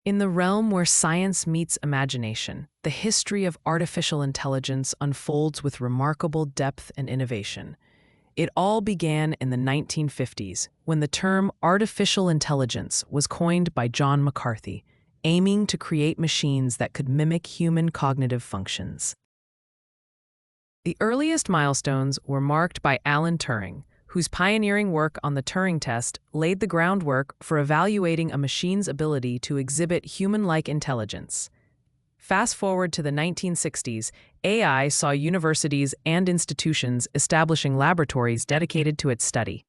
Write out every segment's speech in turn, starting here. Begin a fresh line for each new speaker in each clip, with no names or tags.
In the realm where science meets imagination, the history of artificial intelligence unfolds with remarkable depth and innovation. It all began in the 1950s, when the term artificial intelligence was coined by John McCarthy, aiming to create machines that could mimic human cognitive functions. The earliest milestones were marked by Alan Turing, whose pioneering work on the Turing Test laid the groundwork for evaluating a machine's ability to exhibit human-like intelligence. Fast forward to the 1960s, AI saw universities and institutions establishing laboratories dedicated to its study.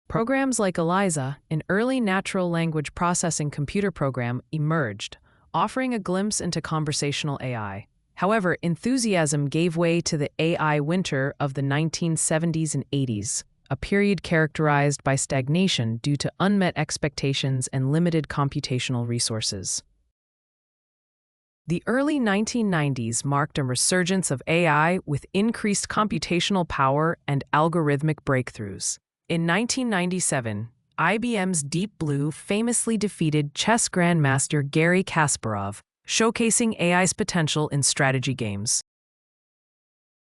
Programs like ELIZA, an early natural language processing computer program, emerged, offering a glimpse into conversational AI. However, enthusiasm gave way to the AI winter of the 1970s and 80s, a period characterized by stagnation due to unmet expectations and limited computational resources. The early 1990s marked a resurgence of AI with increased computational power and algorithmic breakthroughs. In 1997, IBM's Deep Blue famously defeated chess grandmaster Garry Kasparov, showcasing AI's potential in strategy games.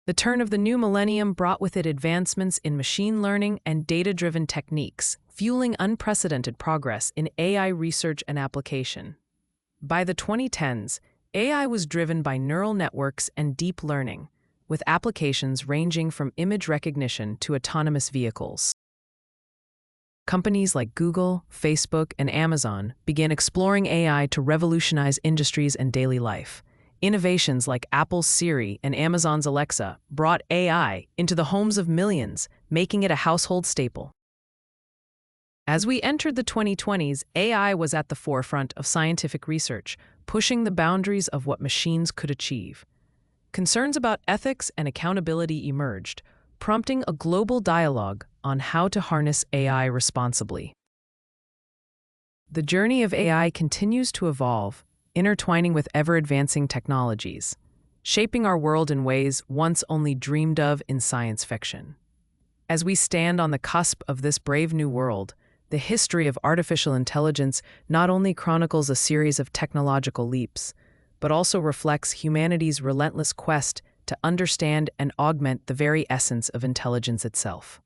The turn of the new millennium brought with it advancements in machine learning and data-driven techniques, fueling unprecedented progress in AI research and application. By the 2010s, AI was driven by neural networks and deep learning, with applications ranging from image recognition to autonomous vehicles. Companies like Google, Facebook, and Amazon began exploring AI to revolutionize industries and daily life. Innovations like Apple's Siri and Amazon's Alexa brought AI into the homes of millions, making it a household staple. As we entered the 2020s, AI was at the forefront of scientific research, pushing the boundaries of what machines could achieve. Concerns about ethics and accountability emerged, prompting a global dialogue on how to harness AI responsibly. The journey of AI continues to evolve, intertwining with ever-advancing technologies, shaping our world in ways once only dreamed of in science fiction. As we stand on the cusp of this brave new world, the history of artificial intelligence not only chronicles a series of technological leaps, but also reflects humanity's relentless quest to understand and augment the very essence of intelligence itself.